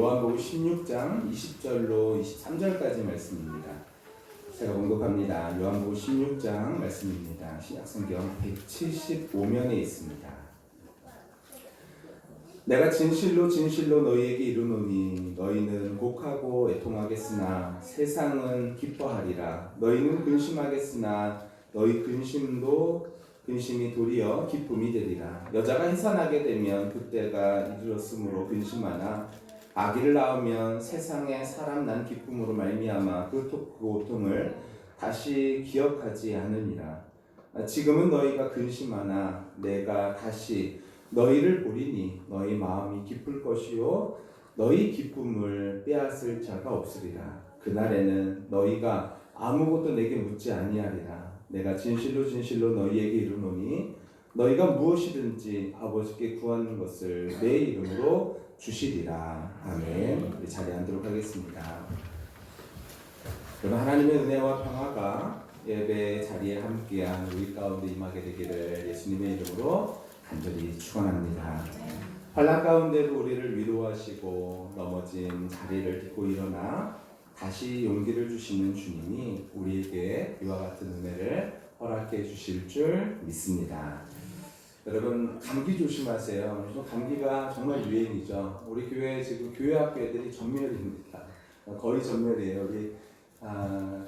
요한복음 16장 20절로 23절까지 말씀입니다. 제가 공독합니다. 요한복음 16장 말씀입니다. 신약성경 175면에 있습니다. 내가 진실로 진실로 너희에게 이르노니 너희는 곡하고 애통하겠으나 세상은 기뻐하리라. 너희는 근심하겠으나 너희 근심이 도리어 기쁨이 되리라. 여자가 해산하게 되면 그때가 이르렀으므로 근심하나 아기를 낳으면 세상에 사람 난 기쁨으로 말미암아 그 고통을 다시 기억하지 않으니라. 지금은 너희가 근심하나 내가 다시 너희를 보리니 너희 마음이 기쁠 것이요 너희 기쁨을 빼앗을 자가 없으리라. 그날에는 너희가 아무것도 내게 묻지 아니하리라. 내가 진실로 진실로 너희에게 이르노니 너희가 무엇이든지 아버지께 구하는 것을 내 이름으로 주시리라. 아멘. 우리 자리에 앉도록 하겠습니다. 여러분, 하나님의 은혜와 평화가 예배 자리에 함께한 우리 가운데 임하게 되기를 예수님의 이름으로 간절히 축원합니다. 환난 가운데도 우리를 위로하시고 넘어진 자리를 딛고 일어나 다시 용기를 주시는 주님이 우리에게 이와 같은 은혜를 허락해 주실 줄 믿습니다. 여러분, 감기 조심하세요. 요즘 감기가 정말 유행이죠. 우리 교회 지금 교회 학교 애들이 전멸입니다. 거의 전멸이에요. 우리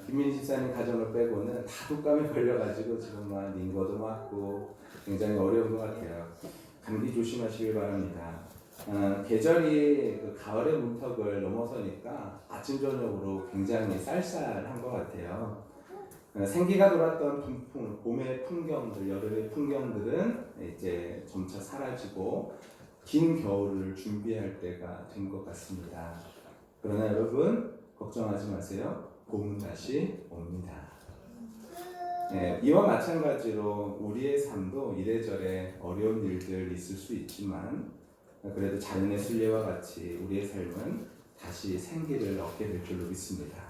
김민희 집사님 가정을 빼고는 다 독감에 걸려가지고 지금 막 링거도 맞고 굉장히 어려운 것 같아요. 감기 조심하시길 바랍니다. 계절이 그 가을의 문턱을 넘어서니까 아침 저녁으로 굉장히 쌀쌀한 것 같아요. 생기가 돌았던 분풍, 봄의 풍경들, 여름의 풍경들은 이제 점차 사라지고 긴 겨울을 준비할 때가 된 것 같습니다. 그러나 여러분 걱정하지 마세요. 봄은 다시 옵니다. 이와 마찬가지로 우리의 삶도 이래저래 어려운 일들 있을 수 있지만 그래도 자연의 순례와 같이 우리의 삶은 다시 생기를 얻게 될 줄로 믿습니다.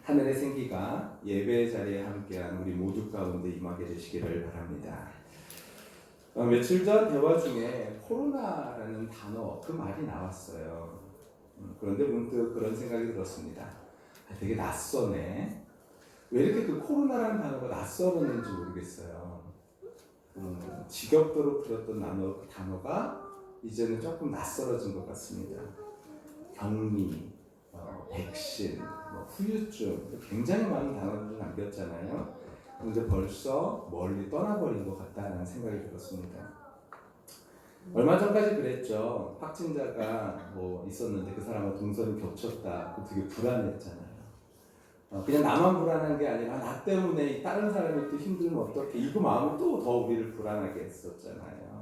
하늘의 생기가 예배 자리에 함께한 우리 모두 가운데 임하게 되시기를 바랍니다. 며칠 전 대화 중에 코로나라는 단어, 그 말이 나왔어요. 그런데 문득 그런 생각이 들었습니다. 되게 낯서네. 왜 이렇게 그 코로나라는 단어가 낯설었는지 모르겠어요. 지겹도록 들었던 단어가 이제는 조금 낯설어진 것 같습니다. 격리, 백신, 후유증, 굉장히 많은 단어들을 남겼잖아요. 그런데 벌써 멀리 떠나버린 것 같다는 생각이 들었습니다. 얼마 전까지 그랬죠. 확진자가 있었는데 그 사람과 동선이 겹쳤다. 되게 불안했잖아요. 그냥 나만 불안한 게 아니라 나 때문에 다른 사람이 또 힘들면 어떡해. 이거 마음이 또 더 우리를 불안하게 했었잖아요.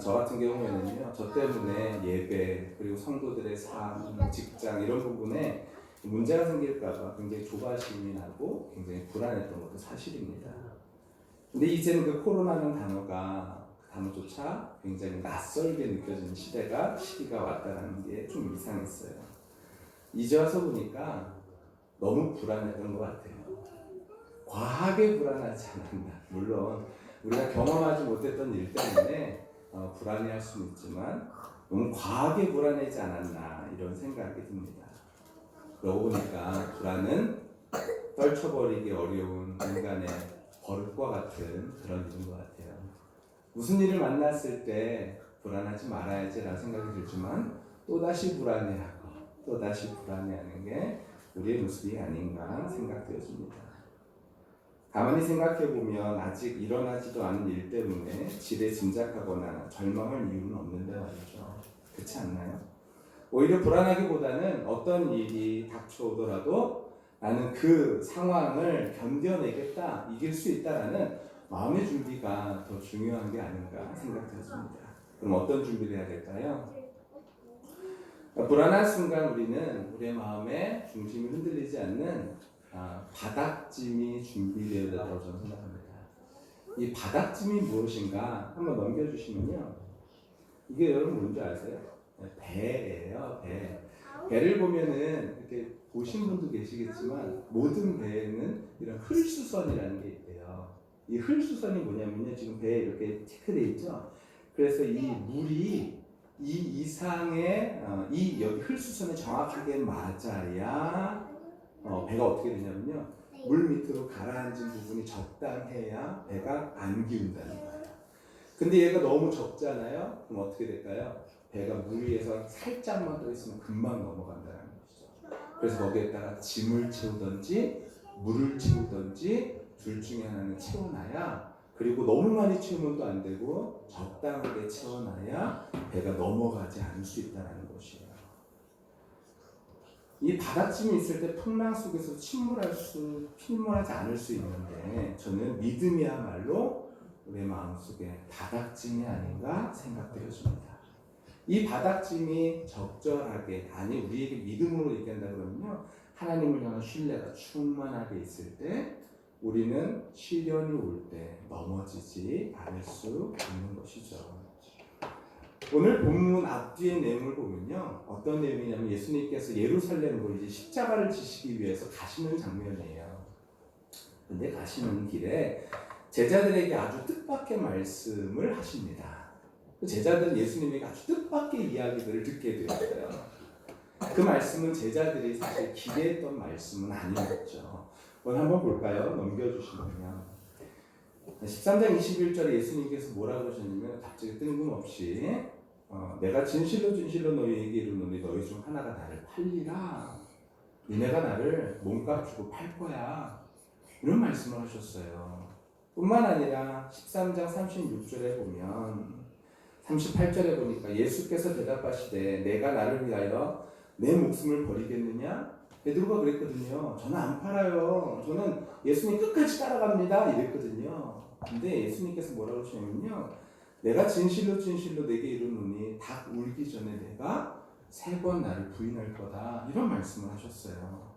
저 같은 경우에는요, 저 때문에 예배, 그리고 성도들의 삶, 직장 이런 부분에 문제가 생길까봐 굉장히 조바심이 나고 굉장히 불안했던 것도 사실입니다. 근데 이제는 그 코로나라는 단어조차 굉장히 낯설게 느껴지는 시기가 왔다는 게 좀 이상했어요. 이제 와서 보니까 너무 불안했던 것 같아요. 과하게 불안하지 않았나. 물론 우리가 경험하지 못했던 일 때문에 불안해할 수는 있지만 너무 과하게 불안하지 않았나 이런 생각이 듭니다. 그러고 보니까 불안은 떨쳐버리기 어려운 인간의 버릇과 같은 그런 일인 것 같아요. 무슨 일을 만났을 때 불안하지 말아야지라는 생각이 들지만 또다시 불안해하고 또다시 불안해하는 게 우리의 모습이 아닌가 생각되어집니다. 가만히 생각해보면 아직 일어나지도 않은 일 때문에 지레 짐작하거나 절망할 이유는 없는데 말이죠. 그렇지 않나요? 오히려 불안하기보다는 어떤 일이 닥쳐오더라도 나는 그 상황을 견뎌내겠다, 이길 수 있다라는 마음의 준비가 더 중요한 게 아닌가 생각되었습니다. 그럼 어떤 준비를 해야 될까요? 불안한 순간 우리는 우리의 마음의 중심이 흔들리지 않는 바닥짐이 준비되어야 된다고 저는 생각합니다. 이 바닥짐이 무엇인가 한번 넘겨주시면요. 이게 여러분 뭔지 아세요? 배예요, 배. 배를 보면은 이렇게 보신 분도 계시겠지만 모든 배에는 이런 흙수선이라는 게 있대요. 이 흙수선이 뭐냐면요. 지금 배에 이렇게 체크되어 있죠. 그래서 이 물이 이 이상의 이 여기 흘수선에 정확하게 맞아야 배가 어떻게 되냐면요. 물 밑으로 가라앉은 부분이 적당해야 배가 안 기운다는 거예요. 근데 얘가 너무 적잖아요. 그럼 어떻게 될까요? 배가 물 위에서 살짝만 더 있으면 금방 넘어간다는 것이죠. 그래서 거기에다가 짐을 채우든지 물을 채우든지 둘 중에 하나는 채워놔야, 그리고 너무 많이 채우면 또 안 되고 적당하게 채워놔야 배가 넘어가지 않을 수 있다는 것이에요. 이 바닥짐이 있을 때 풍랑 속에서 침몰하지 않을 수 있는데, 저는 믿음이야말로 우리 마음속에 바닥짐이 아닌가 생각되어집니다. 이 바닥짐이 적절하게, 아니 우리에게 믿음으로 얘기한다 그러면요, 하나님을 향한 신뢰가 충만하게 있을 때 우리는 시련이 올 때 넘어지지 않을 수 있는 것이죠. 오늘 본문 앞뒤의 내용을 보면요, 어떤 내용이냐면 예수님께서 예루살렘으로 이제 십자가를 지시기 위해서 가시는 장면이에요. 근데 가시는 길에 제자들에게 아주 뜻밖의 말씀을 하십니다. 제자들은 예수님에게 아주 뜻밖의 이야기들을 듣게 되었어요. 그 말씀은 제자들이 사실 기대했던 말씀은 아니었죠. 오늘 한번 볼까요? 넘겨주시면요. 13장 21절에 예수님께서 뭐라고 그러셨냐면 갑자기 뜬금없이 내가 진실로 진실로 너희에게 이르노니 너희 중 하나가 나를 팔리라. 니네가 나를 몸값 주고 팔 거야. 이런 말씀을 하셨어요. 뿐만 아니라 13장 36절에 보면 38절에 보니까 예수께서 대답하시되 내가 나를 위하여 내 목숨을 버리겠느냐? 베드로가 그랬거든요. 저는 안 팔아요. 저는 예수님 끝까지 따라갑니다. 이랬거든요. 근데 예수님께서 뭐라고 하시냐면요, 내가 진실로 진실로 내게 이르노니 닭 울기 전에 내가 3번 나를 부인할 거다. 이런 말씀을 하셨어요.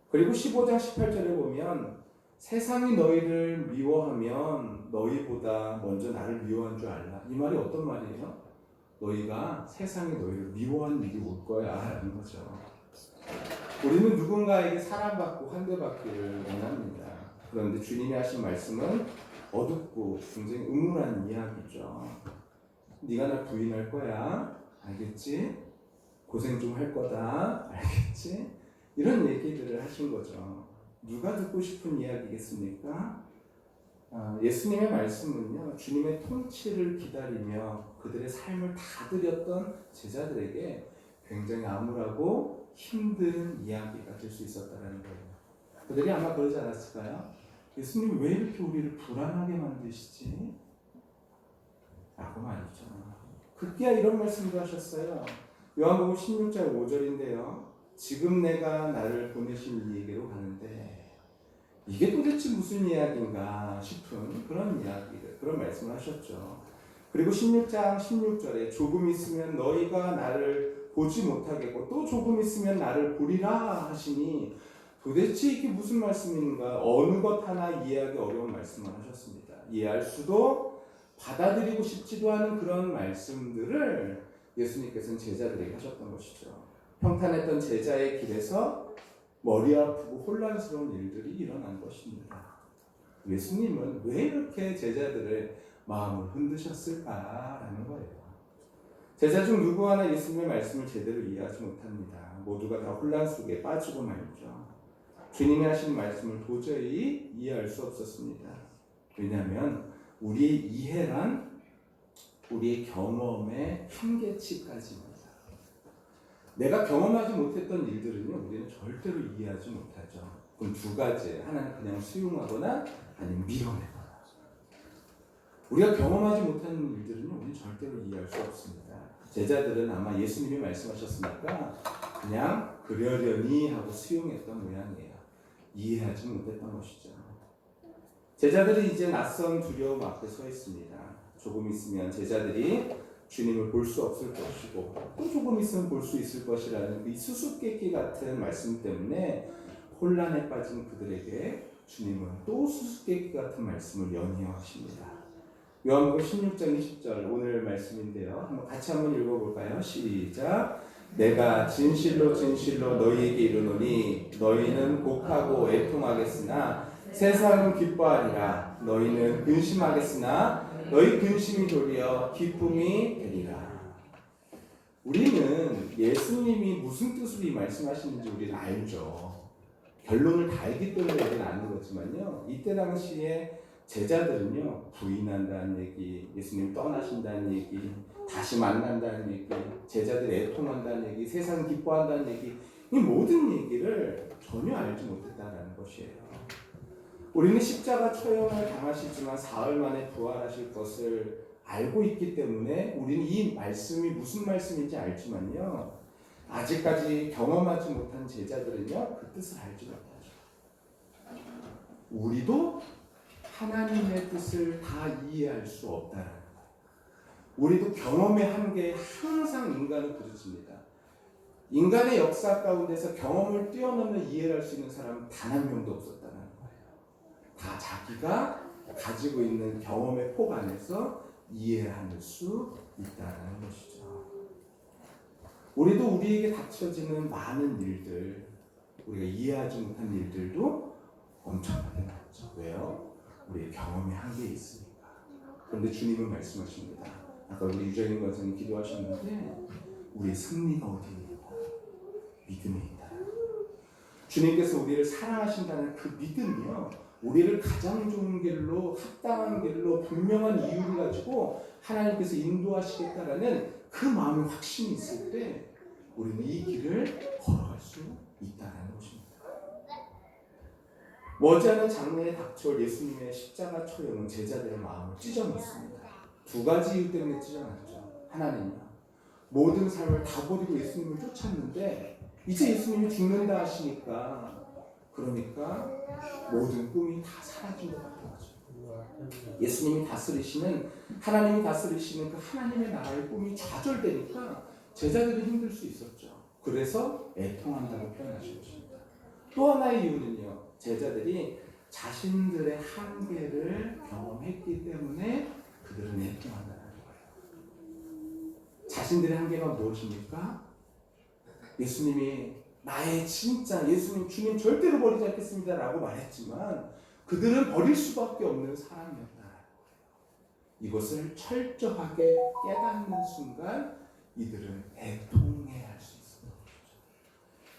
그리고 15장 18절에 보면 세상이 너희를 미워하면 너희보다 먼저 나를 미워한 줄 알라. 이 말이 어떤 말이에요? 너희가 세상이 너희를 미워한 일이 올 거야 라는 거죠. 우리는 누군가에게 사랑받고 환대받기를 원합니다. 그런데 주님이 하신 말씀은 어둡고 굉장히 음울한 이야기죠. 네가 날 부인할 거야. 알겠지? 고생 좀 할 거다. 알겠지? 이런 얘기들을 하신 거죠. 누가 듣고 싶은 이야기겠습니까? 예수님의 말씀은요, 주님의 통치를 기다리며 그들의 삶을 다 드렸던 제자들에게 굉장히 암울하고 힘든 이야기가 될 수 있었다는 거예요. 그들이 아마 그러지 않았을까요? 예수님 왜 이렇게 우리를 불안하게 만드시지? 라고 말이죠. 급기야 이런 말씀도 하셨어요. 요한복음 16장 5절인데요. 지금 내가 나를 보내신 이에게로 가는데 이게 도대체 무슨 이야기인가 싶은 그런 이야기를, 그런 말씀을 하셨죠. 그리고 16장 16절에 조금 있으면 너희가 나를 보지 못하겠고 또 조금 있으면 나를 보리라 하시니 도대체 이게 무슨 말씀인가, 어느 것 하나 이해하기 어려운 말씀을 하셨습니다. 이해할 수도 받아들이고 싶지도 않은 그런 말씀들을 예수님께서는 제자들에게 하셨던 것이죠. 평탄했던 제자의 길에서 머리 아프고 혼란스러운 일들이 일어난 것입니다. 예수님은 왜 이렇게 제자들의 마음을 흔드셨을까라는 거예요. 제자 중 누구 하나 예수님의 말씀을 제대로 이해하지 못합니다. 모두가 다 혼란 속에 빠지고 말이죠. 주님이 하신 말씀을 도저히 이해할 수 없었습니다. 왜냐하면 우리의 이해란 우리의 경험의 한계치까지입니다. 내가 경험하지 못했던 일들은요, 우리는 절대로 이해하지 못하죠. 그럼 두 가지, 하나는 그냥 수용하거나 아니면 밀어내거나. 우리가 경험하지 못하는 일들은요, 우리는 절대로 이해할 수 없습니다. 제자들은 아마 예수님이 말씀하셨으니까 그냥 그러려니 하고 수용했던 모양이에요. 이해하지 못했던 것이죠. 제자들이 이제 낯선 두려움 앞에 서 있습니다. 조금 있으면 제자들이 주님을 볼 수 없을 것이고 또 조금 있으면 볼 수 있을 것이라는 이 수수께끼 같은 말씀 때문에 혼란에 빠진 그들에게 주님은 또 수수께끼 같은 말씀을 연이어하십니다. 요한복음 16장 20절 오늘 말씀인데요. 같이 한번 읽어볼까요? 시작. 내가 진실로 진실로 너희에게 이르노니 너희는 곡하고 애통하겠으나 세상은 기뻐하리라. 너희는 근심하겠으나 너희 근심이 도리어 기쁨이 되리라. 우리는 예수님이 무슨 뜻으로 이 말씀하시는지 우리는 알죠. 결론을 다 알기 때문에 우리는 아는 거지만요. 이때 당시에 제자들은요, 부인한다는 얘기, 예수님 떠나신다는 얘기, 다시 만난다는 얘기, 제자들 애통한다는 얘기, 세상 기뻐한다는 얘기, 이 모든 얘기를 전혀 알지 못했다는 것이에요. 우리는 십자가 처형을 당하시지만 사흘 만에 부활하실 것을 알고 있기 때문에 우리는 이 말씀이 무슨 말씀인지 알지만요, 아직까지 경험하지 못한 제자들은요, 그 뜻을 알지 못하죠. 우리도 하나님의 뜻을 다 이해할 수 없다는 거예요. 우리도 경험의 한계에 항상 인간은 부딪힙니다. 인간의 역사 가운데서 경험을 뛰어넘는 이해를 할 수 있는 사람은 단 한 명도 없었다는 거예요. 다 자기가 가지고 있는 경험의 폭 안에서 이해할 수 있다는 것이죠. 우리도 우리에게 닥쳐지는 많은 일들, 우리가 이해하지 못한 일들도 엄청나게 많죠. 왜요? 우리의 경험의 한계에 있으니까. 그런데 주님은 말씀하십니다. 아까 우리 유정인 권사님 기도하셨는데 우리의 승리가 어디 있느냐? 믿음에 있다. 주님께서 우리를 사랑하신다는 그 믿음이요, 우리를 가장 좋은 길로, 합당한 길로, 분명한 이유를 가지고 하나님께서 인도하시겠다라는 그 마음의 확신이 있을 때 우리는 이 길을 걸어갈 수 있다는 것입니다. 머지않은 장래에 닥쳐올 예수님의 십자가 처형은 제자들의 마음을 찢어놓습니다. 두 가지 이유 때문에 찢어놨죠. 하나는요, 모든 삶을 다 버리고 예수님을 쫓았는데 이제 예수님이 죽는다 하시니까, 그러니까 모든 꿈이 다 사라진 것 같은 거죠. 예수님이 다스리시는, 하나님이 다스리시는 그 하나님의 나라의 꿈이 좌절되니까 제자들이 힘들 수 있었죠. 그래서 애통한다고 표현하신 것입니다. 또 하나의 이유는요, 제자들이 자신들의 한계를 경험했기 때문에 그들은 애통한다는 거예요. 자신들의 한계가 무엇입니까? 예수님이 나의 진짜 예수님, 주님 절대로 버리지 않겠습니다 라고 말했지만 그들은 버릴 수밖에 없는 사람이었다는 거예요. 이것을 철저하게 깨닫는 순간 이들은 애통해야 할 수 있습니다.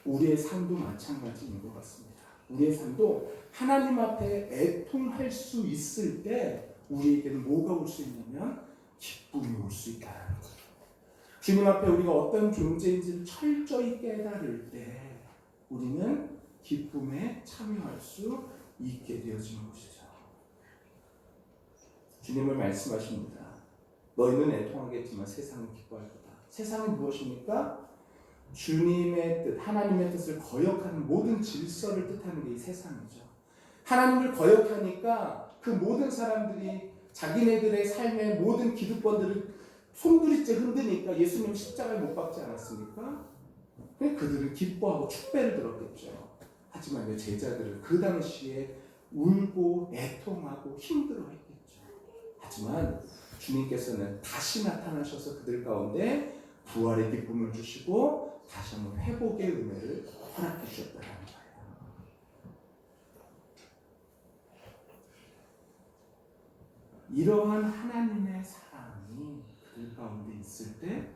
우리의 삶도 마찬가지인 것 같습니다. 우리의 삶도 하나님 앞에 애통할 수 있을 때 우리에게는 뭐가 올 수 있냐면 기쁨이 올 수 있다는 거예요. 주님 앞에 우리가 어떤 존재인지를 철저히 깨달을 때 우리는 기쁨에 참여할 수 있게 되어지는 것이죠. 주님은 말씀하십니다. 너희는 애통하겠지만 세상은 기뻐할 거다. 세상은 무엇입니까? 주님의 뜻, 하나님의 뜻을 거역하는 모든 질서를 뜻하는 게 이 세상이죠. 하나님을 거역하니까 그 모든 사람들이 자기네들의 삶의 모든 기득권들을 손두리째 흔드니까 예수님 십자가에 못 박지 않았습니까? 그들은 기뻐하고 축배를 들었겠죠. 하지만 제자들은 그 당시에 울고 애통하고 힘들어했겠죠. 하지만 주님께서는 다시 나타나셔서 그들 가운데 부활의 기쁨을 주시고 다시 한번 회복의 은혜를 허락해 주셨다는 거예요. 이러한 하나님의 사랑이 그들 가운데 있을 때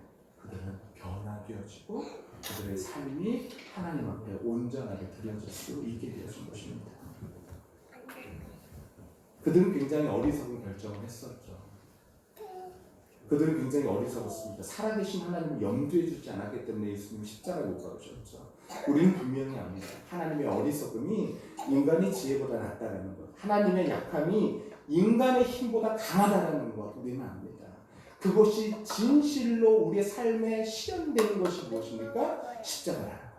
그들은 변화되어지고 그들의 삶이 하나님 앞에 온전하게 드려질 수 있게 되어진 것입니다. 그들은 굉장히 어리석은 결정을 했었죠. 그들은 굉장히 어리석었습니다. 살아계신 하나님을 염두에 두지 않았기 때문에 예수님이 십자가에 못 박으셨죠. 우리는 분명히 압니다. 하나님의 어리석음이 인간의 지혜보다 낫다는 것, 하나님의 약함이 인간의 힘보다 강하다는 것 우리는 압니다. 그것이 진실로 우리의 삶에 실현되는 것이 무엇입니까? 십자가라는 거예요.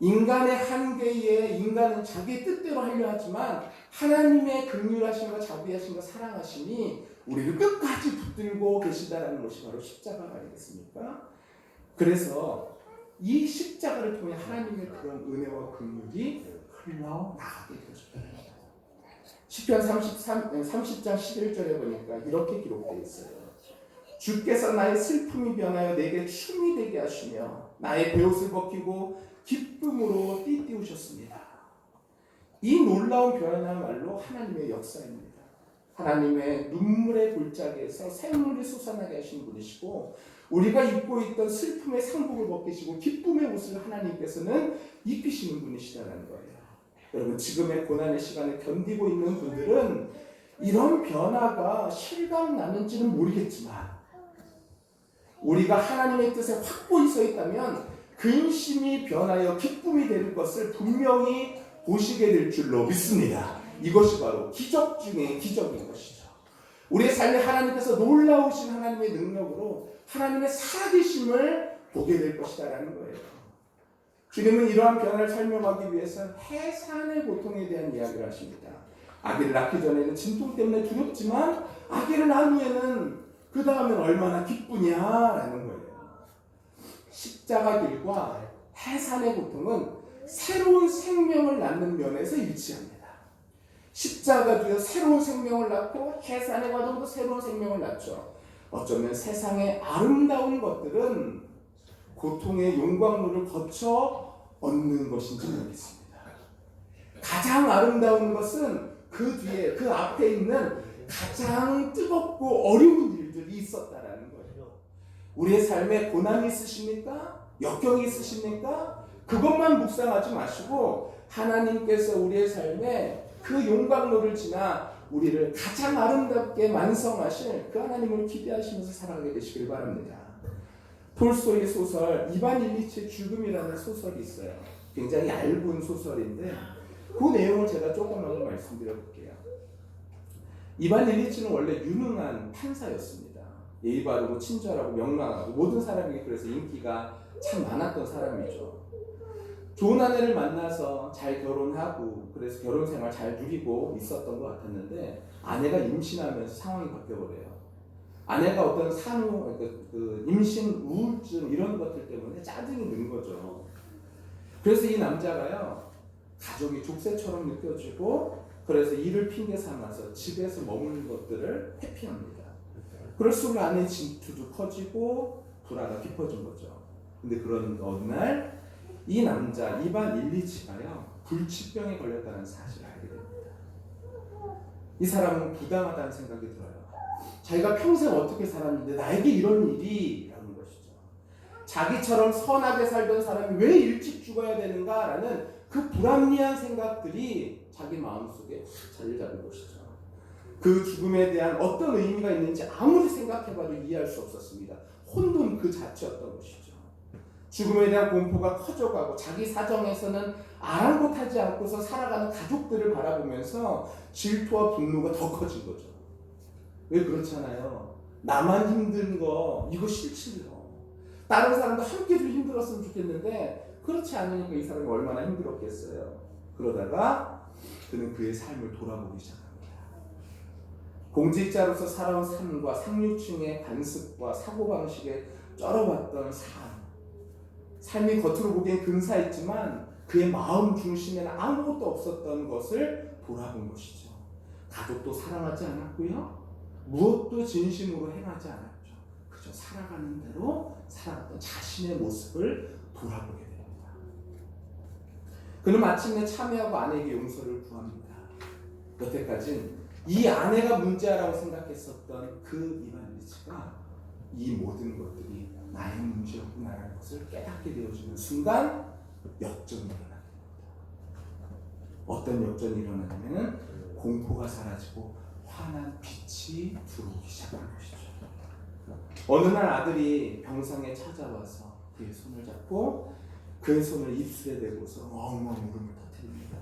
인간의 한계에 인간은 자기의 뜻대로 하려 하지만 하나님의 긍휼하심과 자비하심과 사랑하심이 우리를 끝까지 붙들고 계시다는 것이 바로 십자가가 아니겠습니까? 그래서 이 십자가를 통해 하나님의 그런 은혜와 긍휼이 흘러나가게 되었습니다. 시편 30장 11절에 보니까 이렇게 기록되어 있어요. 주께서 나의 슬픔이 변하여 내게 춤이 되게 하시며 나의 베옷을 벗기고 기쁨으로 띠띠우셨습니다. 이 놀라운 변화야말로 하나님의 역사입니다. 하나님의 눈물의 골짜기에서 샘물이 솟아나게 하신 분이시고 우리가 입고 있던 슬픔의 상복을 벗기시고 기쁨의 옷을 하나님께서는 입히시는 분이시다는 거예요. 여러분, 지금의 고난의 시간을 견디고 있는 분들은 이런 변화가 실감 나는지는 모르겠지만 우리가 하나님의 뜻에 확고히 서 있다면 근심이 변하여 기쁨이 될 것을 분명히 보시게 될 줄로 믿습니다. 이것이 바로 기적 중의 기적인 것이죠. 우리의 삶에 하나님께서 놀라우신 하나님의 능력으로 하나님의 살아계심을 보게 될 것이다라는 거예요. 주님은 이러한 변화를 설명하기 위해서 해산의 고통에 대한 이야기를 하십니다. 아기를 낳기 전에는 진통 때문에 두렵지만 아기를 낳은 후에는 그 다음엔 얼마나 기쁘냐라는 거예요. 십자가 길과 해산의 고통은 새로운 생명을 낳는 면에서 일치합니다. 십자가도요, 새로운 생명을 낳고 해산의 과정도 새로운 생명을 낳죠. 어쩌면 세상의 아름다운 것들은 고통의 용광로를 거쳐 얻는 것인지 모르겠습니다. 가장 아름다운 것은 그 뒤에, 그 앞에 있는 가장 뜨겁고 어려운 일들이 있었다라는 거예요. 우리의 삶에 고난이 있으십니까? 역경이 있으십니까? 그것만 묵상하지 마시고 하나님께서 우리의 삶에 그 용광로를 지나 우리를 가장 아름답게 완성하실 그 하나님을 기대하시면서 살아가게 되시길 바랍니다. 톨스토이의 소설 이반 일리치의 죽음이라는 소설이 있어요. 굉장히 얇은 소설인데 그 내용을 제가 조금만 말씀드려 볼게요. 이반 일리치는 원래 유능한 판사였습니다. 예의 바르고 친절하고 명랑하고 모든 사람에게 그래서 인기가 참 많았던 사람이죠. 좋은 아내를 만나서 잘 결혼하고 그래서 결혼 생활 잘 누리고 있었던 것 같았는데 아내가 임신하면서 상황이 바뀌어버려요. 아내가 어떤 산후, 임신 우울증 이런 것들 때문에 짜증이 는 거죠. 그래서 이 남자가요, 가족이 족쇄처럼 느껴지고 그래서 일을 핑계 삼아서 집에서 머무는 것들을 회피합니다. 그럴수록 아내의 질투도 커지고 불화가 깊어진 거죠. 근데 그런 어느 날 이 남자 이반 일리치가요, 불치병에 걸렸다는 사실을 알게 됩니다. 이 사람은 부당하다는 생각이 들어요. 자기가 평생 어떻게 살았는데 나에게 이런 일이 라는 것이죠. 자기처럼 선하게 살던 사람이 왜 일찍 죽어야 되는가라는 그 불합리한 생각들이 자기 마음속에 확 자리 잡은 것이죠. 그 죽음에 대한 어떤 의미가 있는지 아무리 생각해봐도 이해할 수 없었습니다. 혼돈 그 자체였던 것이죠. 죽음에 대한 공포가 커져가고 자기 사정에서는 아랑곳하지 않고서 살아가는 가족들을 바라보면서 질투와 분노가 더 커진 거죠. 왜 그렇잖아요. 나만 힘든 거 이거 싫지요. 다른 사람도 함께 좀 힘들었으면 좋겠는데 그렇지 않으니까 이 사람이 얼마나 힘들었겠어요. 그러다가 그는 그의 삶을 돌아보기 시작합니다. 공직자로서 살아온 삶과 상류층의 관습과 사고방식에 쩔어봤던 삶이 겉으로 보기엔 근사했지만 그의 마음 중심에는 아무것도 없었던 것을 돌아본 것이죠. 가족도 사랑하지 않았고요. 무엇도 진심으로 행하지 않았죠. 그저 살아가는 대로 살아갔던 자신의 모습을 돌아보게 됩니다. 그는 마침내 참여하고 아내에게 용서를 구합니다. 여태까지는 이 아내가 문제라고 생각했었던 그 이반 일리치가 이 모든 것들이 나의 문제였구나라는 것을 깨닫게 되어지는 순간 역전이 일어나게 됩니다. 어떤 역전이 일어나냐면 공포가 사라지고 환한 빛이 들어오기 시작한 것이죠. 어느 날 아들이 병상에 찾아와서 그의 손을 잡고 그의 손을 입술에 대고서 엉엉 울음을 터뜨립니다.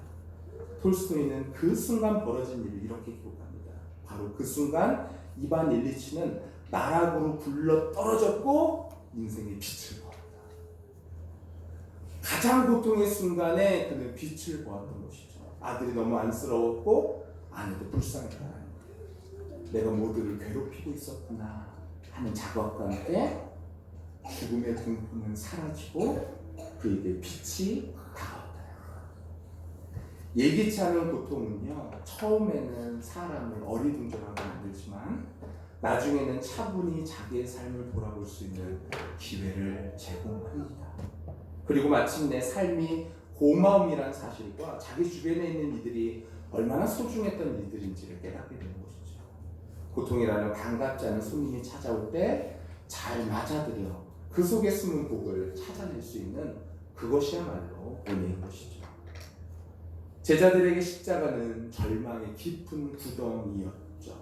톨스토이는 그 순간 벌어진 일을 이렇게 기록합니다. 바로 그 순간 이반 일리치는 나락으로 굴러 떨어졌고 인생의 빛을 보았다. 가장 고통의 순간에 그는 빛을 보았던 것이죠. 아들이 너무 안쓰러웠고 아내도 불쌍했다는 거예요. 내가 모두를 괴롭히고 있었구나 하는 자각과 함께 죽음의 공포는 사라지고 그에게 빛이 다가왔다. 예기치 않은 고통은요, 처음에는 사람을 어리둥절하게 만들지만 나중에는 차분히 자기의 삶을 돌아볼 수 있는 기회를 제공합니다. 그리고 마침내 삶이 고마움이란 사실과 자기 주변에 있는 이들이 얼마나 소중했던 일들인지를 깨닫게 되는 것이죠. 고통이라는 반갑지 않은 손님이 찾아올 때 잘 맞아들여 그 속에 숨은 복을 찾아낼 수 있는 그것이야말로 은혜인 것이죠. 제자들에게 십자가는 절망의 깊은 구덩이였죠.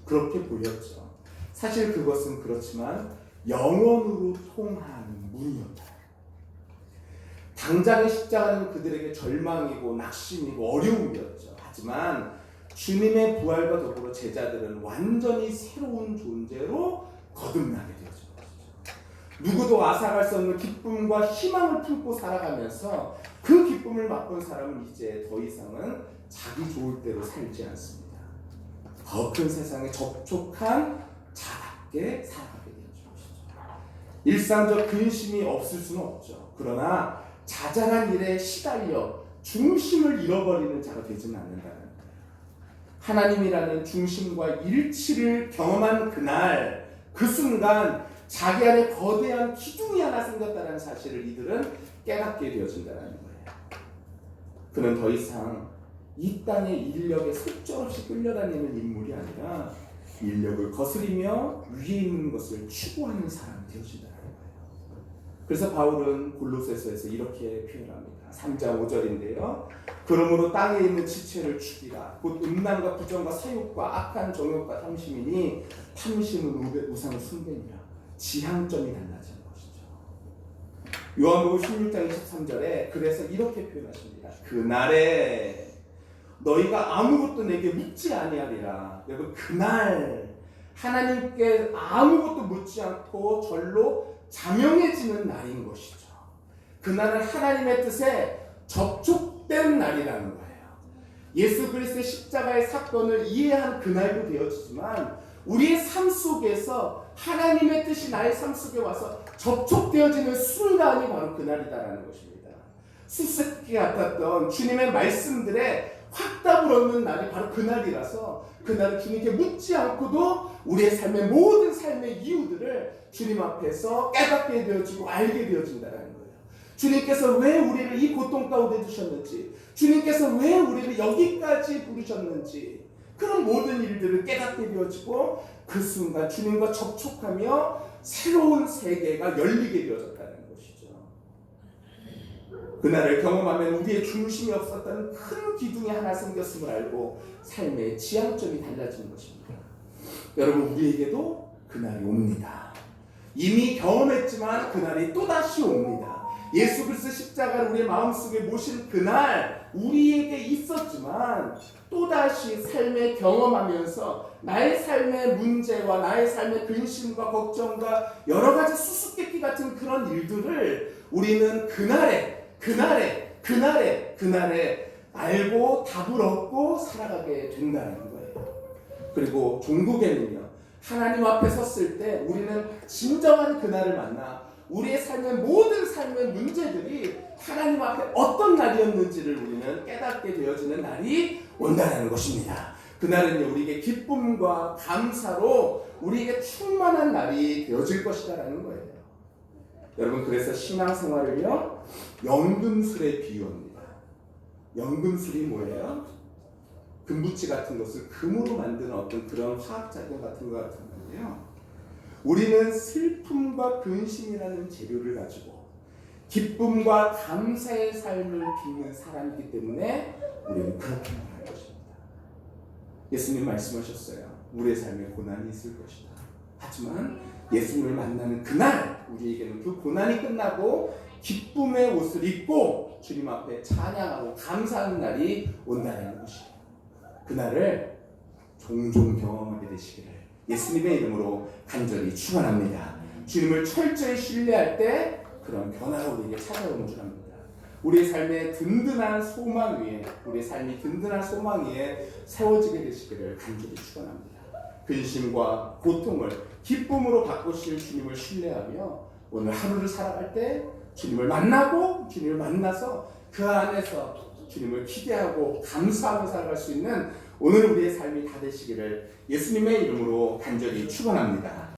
그렇게 보였죠. 사실 그것은 그렇지만 영원으로 통하는 문이었다. 당장의 십자가는 그들에게 절망이고 낙심이고 어려움이었죠. 하지만 주님의 부활과 더불어 제자들은 완전히 새로운 존재로 거듭나게 되었죠. 누구도 앗아갈 수 없는 기쁨과 희망을 품고 살아가면서 그 기쁨을 맛본 사람은 이제 더 이상은 자기 좋을 대로 살지 않습니다. 더 큰 세상에 접촉한 자답게 살아가게 되었죠. 일상적 근심이 없을 수는 없죠. 그러나 자잘한 일에 시달려 중심을 잃어버리는 자가 되지는 않는다는 거예요. 하나님이라는 중심과 일치를 경험한 그날, 그 순간 자기 안에 거대한 기둥이 하나 생겼다는 사실을 이들은 깨닫게 되어진다는 거예요. 그는 더 이상 이 땅의 인력에 속절없이 끌려다니는 인물이 아니라 인력을 거스리며 위에 있는 것을 추구하는 사람이 되어진다는 거예요. 그래서 바울은 골로새서에서 이렇게 표현합니다. 3장 5절인데요. 그러므로 땅에 있는 지체를 죽이라. 곧 음란과 부정과 사욕과 악한 정욕과 탐심이니 탐심은 우상을 숭배니라. 지향점이 달라지는 것이죠. 요한복음 16장 23절에 그래서 이렇게 표현하십니다. 그날에 너희가 아무것도 내게 묻지 아니하리라. 여러분, 그날 하나님께 아무것도 묻지 않고 절로 자명해지는 날인 것이죠. 그날은 하나님의 뜻에 접촉된 날이라는 거예요. 예수 그리스도의 십자가의 사건을 이해한 그날도 되어지지만 우리의 삶 속에서 하나님의 뜻이 나의 삶 속에 와서 접촉되어지는 순간이 바로 그날이다라는 것입니다. 수수께끼 같았던 주님의 말씀들에 확답을 얻는 날이 바로 그날이라서 그날은 주님께 묻지 않고도 우리의 삶의 모든 삶의 이유들을 주님 앞에서 깨닫게 되어지고 알게 되어진다는 거예요. 주님께서 왜 우리를 이 고통 가운데 두셨는지, 주님께서 왜 우리를 여기까지 부르셨는지, 그런 모든 일들을 깨닫게 되어지고 그 순간 주님과 접촉하며 새로운 세계가 열리게 되어졌다는 것이죠. 그날을 경험하면 우리의 중심이 없었던 큰 기둥이 하나 생겼음을 알고 삶의 지향점이 달라지는 것입니다. 여러분, 우리에게도 그날이 옵니다. 이미 경험했지만 그날이 또다시 옵니다. 예수 그리스도 십자가를 우리의 마음속에 모신 그날 우리에게 있었지만 또다시 삶에 경험하면서 나의 삶의 문제와 나의 삶의 근심과 걱정과 여러 가지 수수께끼 같은 그런 일들을 우리는 그날에 알고 답을 얻고 살아가게 된다는 거예요. 그리고 종국에는요, 하나님 앞에 섰을 때 우리는 진정한 그날을 만나 우리의 삶의 모든 삶의 문제들이 하나님 앞에 어떤 날이었는지를 우리는 깨닫게 되어지는 날이 온다는 것입니다. 그날은요, 우리에게 기쁨과 감사로 우리에게 충만한 날이 되어질 것이다라는 거예요. 여러분, 그래서 신앙생활을요, 연금술에 비유합니다. 연금술이 뭐예요? 금붙이 같은 것을 금으로 만드는 어떤 그런 화학작용 같은 것 같은 건데요. 우리는 슬픔과 근심이라는 재료를 가지고 기쁨과 감사의 삶을 빚는 사람이기 때문에 우리는 그렇게 말할 것입니다. 예수님 말씀하셨어요. 우리의 삶에 고난이 있을 것이다. 하지만 예수님을 만나는 그날 우리에게는 그 고난이 끝나고 기쁨의 옷을 입고 주님 앞에 찬양하고 감사하는 날이 온다는 것이에요. 그날을 종종 경험하게 되시기를 예수님의 이름으로 간절히 축원합니다. 주님을 철저히 신뢰할 때 그런 변화가 우리에게 찾아오는 줄 압니다. 우리의 삶의 든든한 소망 위에, 우리의 삶이 든든한 소망 위에 세워지게 되시기를 간절히 축원합니다. 근심과 고통을 기쁨으로 바꾸실 주님을 신뢰하며 오늘 하루를 살아갈 때 주님을 만나고 주님을 만나서 그 안에서 주님을 기대하고 감사하며 살아갈 수 있는 오늘 우리의 삶이 다 되시기를 예수님의 이름으로 간절히 축원합니다.